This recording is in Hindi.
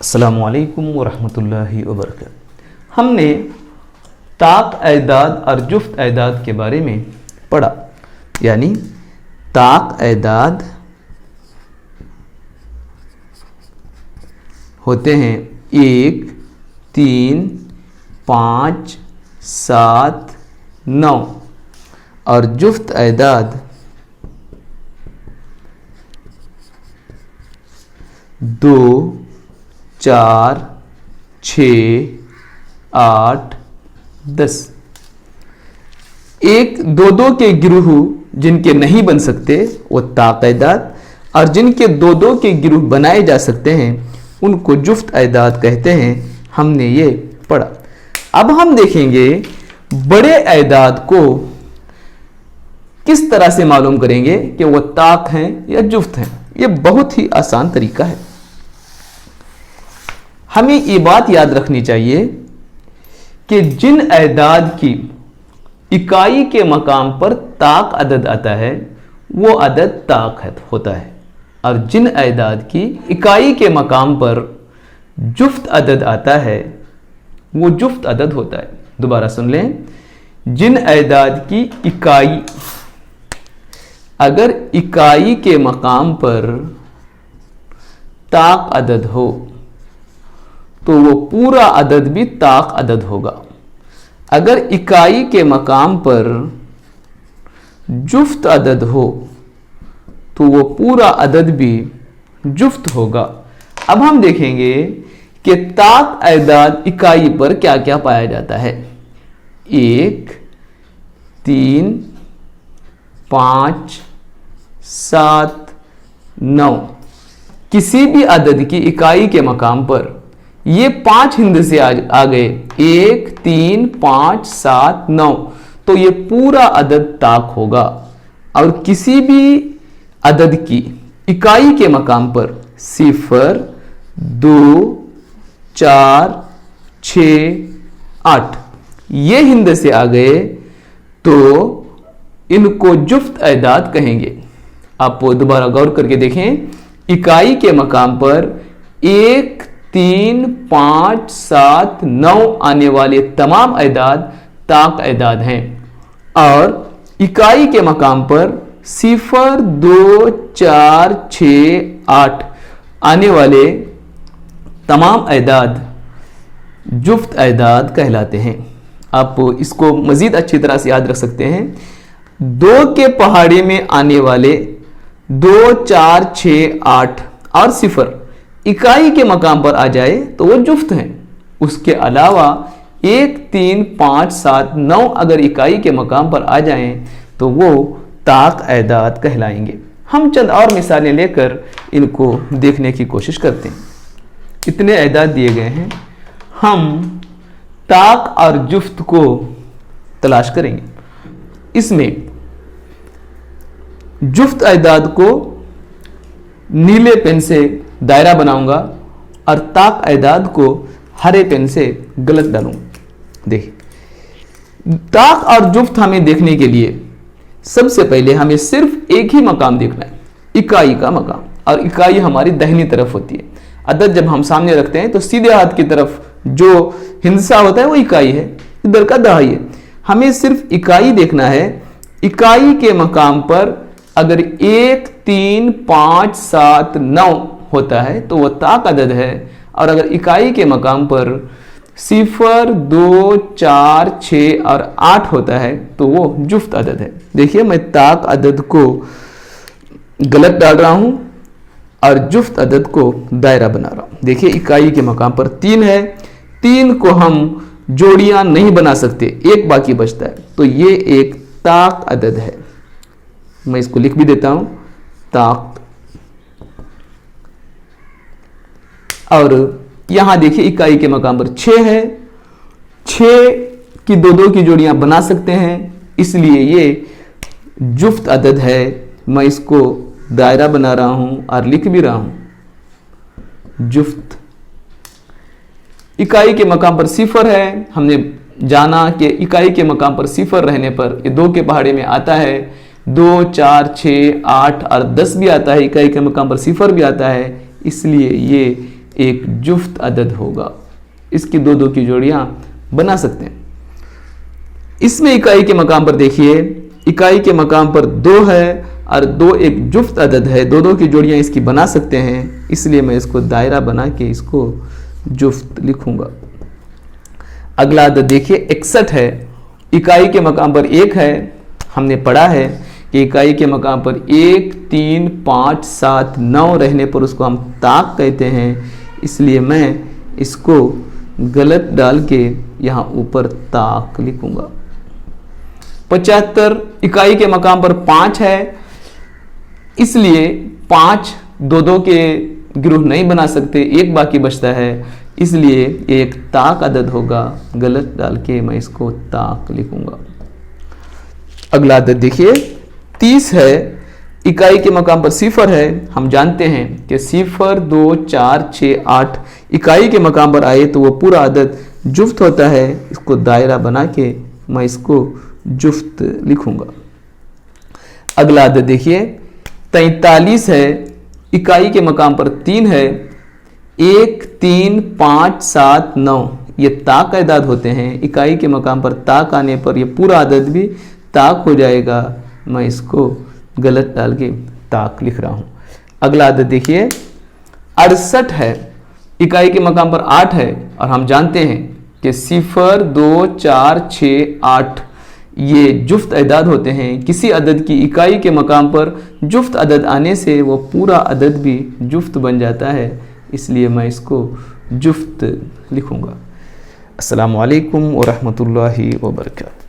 अस्सलामु अलैकुम वरहमतुल्लाहि वबरकातुहू। हमने ताक एदाद और जुफ्त एदाद के बारे में पढ़ा, यानी ताक एदाद होते हैं 1, 3, 5, 7, 9 और जुफ्त एदाद 2, 4, 6, 8, 10। एक दो दो के गिरोह जिनके नहीं बन सकते वो ताक एदाद, और जिनके दो दो के गिरोह बनाए जा सकते हैं उनको जुफ्त एदाद कहते हैं। हमने ये पढ़ा। अब हम देखेंगे बड़े एदाद को किस तरह से मालूम करेंगे कि वो ताक हैं या जुफ्त हैं। ये बहुत ही आसान तरीका है। हमें ये बात याद रखनी चाहिए कि जिन एदाद की इकाई के मकाम पर ताक अदद आता है वो अदद ताक होता है, और जिन एदाद की इकाई के मकाम पर जुफ्त अदद आता है वो जुफ्त अदद होता है। दोबारा सुन लें, जिन एदाद की इकाई अगर इकाई के मकाम पर ताक अदद हो तो वो पूरा अदद भी ताक अदद होगा। अगर इकाई के मकाम पर जुफ्त अदद हो तो वो पूरा अदद भी जुफ्त होगा। अब हम देखेंगे कि ताक एदाद इकाई पर क्या क्या पाया जाता है। 1, 3, 5, 7, 9। किसी भी अदद की इकाई के मकाम पर ये 5 हिंद से आ गए, 1, 3, 5, 7, 9, तो ये पूरा अदद ताक होगा। और किसी भी अदद की इकाई के मकाम पर 0, 2, 4, 6, 8 ये हिंद से आ गए तो इनको जुफ्त एदाद कहेंगे। आप दोबारा गौर करके देखें, इकाई के मकाम पर 1, 3, 5, 7, 9 आने वाले तमाम एदाद ताक एदाद हैं, और इकाई के मकाम पर 0, 2, 4, 6, 8 आने वाले तमाम एदाद जुफ्त एदाद कहलाते हैं। आप इसको मज़ीद अच्छी तरह से याद रख सकते हैं। 2 के पहाड़े में आने वाले 2, 4, 6, 8 और 0 इकाई के मकाम पर आ जाए तो वो जुफ्त हैं। उसके अलावा 1, 3, 5, 7, 9 अगर इकाई के मकाम पर आ जाएं तो वो ताक एदाद कहलाएंगे। हम चंद और मिसालें लेकर इनको देखने की कोशिश करते हैं। इतने एदाद दिए गए हैं, हम ताक और जुफ्त को तलाश करेंगे। इसमें जुफ्त एदाद को नीले पेन से दायरा बनाऊंगा और ताक एदाद को हरे पेन से गलत डालूंगा। देखिए, ताक और जुफ्त हमें देखने के लिए सबसे पहले हमें सिर्फ एक ही मकाम देखना है, इकाई का मकाम, और इकाई हमारी दाहिनी तरफ होती है। अदद जब हम सामने रखते हैं तो सीधे हाथ की तरफ जो हिंसा होता है वो इकाई है, इधर का दहाई है। हमें सिर्फ इकाई देखना है। इकाई के मकाम पर अगर 1, 3, 5, 7, 9 होता है तो वह ताक अदद है, और अगर इकाई के मकाम पर 0, 2, 4, 6 और 8 होता है तो वो जुफ्त अदद है। देखिए, मैं ताक अदद को गलत डाल रहा हूं और जुफ्त अदद को दायरा बना रहा हूं। देखिए, इकाई के मकाम पर 3 है, 3 को हम जोड़ियां नहीं बना सकते, एक बाकी बचता है, तो ये एक ताक अदद है। मैं इसको लिख भी देता हूं, ताक। और यहां देखिए, इकाई के मकाम पर 6 है, 6 की दो दो की जोड़ियां बना सकते हैं, इसलिए ये जुफ्त अदद है। मैं इसको दायरा बना रहा हूं और लिख भी रहा हूं, जुफ्त। इकाई के मकाम पर 0 है। हमने जाना कि इकाई के मकाम पर 0 रहने पर ये 2 के पहाड़े में आता है, 2, 4, 6, 8 और 10 भी आता है। इकाई के मकाम पर 0 भी आता है, इसलिए ये एक जुफ्त अदद होगा। इसकी दो दो की जोड़ियां बना सकते हैं। इसमें इकाई के मकाम पर देखिए, इकाई के मकाम पर 2 है और 2 एक जुफ्त अदद है, दो दो की जोड़ियां इसकी बना सकते हैं, इसलिए मैं इसको दायरा बना के इसको जुफ्त लिखूंगा। अगला अदद देखिए 61 है, इकाई के मकाम पर 1 है। हमने पढ़ा है कि इकाई के मकाम पर 1, 3, 5, 7, 9 रहने पर उसको हम ताक कहते हैं, इसलिए मैं इसको गलत डाल के यहाँ ऊपर ताक लिखूंगा। 75 इकाई के मकाम पर 5 है, इसलिए 5 दो दो के गिरोह नहीं बना सकते, एक बाकी बचता है, इसलिए ये एक ताक अदद होगा, गलत डाल के मैं इसको ताक लिखूंगा। अगला अदद देखिए 30 है, इकाई के मकाम पर 0 है। हम जानते हैं कि 0, 2, 4, 6, 8 इकाई के मकाम पर आए तो वो पूरा अदद जुफ्त होता है, इसको दायरा बना के मैं इसको जुफ्त लिखूंगा। अगला अदद देखिए 43 है, इकाई के मकाम पर 3 है। 1, 3, 5, 7, 9 ये ताक अदाद होते हैं, इकाई के मकाम पर ताक आने पर ये पूरा अदद भी ताक हो जाएगा, मैं इसको गलत डाल के ताक लिख रहा हूं। अगला अदद देखिए 68 है, इकाई के मकाम पर 8 है और हम जानते हैं कि 0, 2, 4, 6, 8 ये जुफ्त अदाद होते हैं। किसी अदद की इकाई के मकाम पर जुफ्त अदद आने से वो पूरा अदद भी जुफ्त बन जाता है, इसलिए मैं इसको जुफ्त लिखूंगा। अस्सलामु अलैकुम व रहमतुल्लाहि व बरकातहू।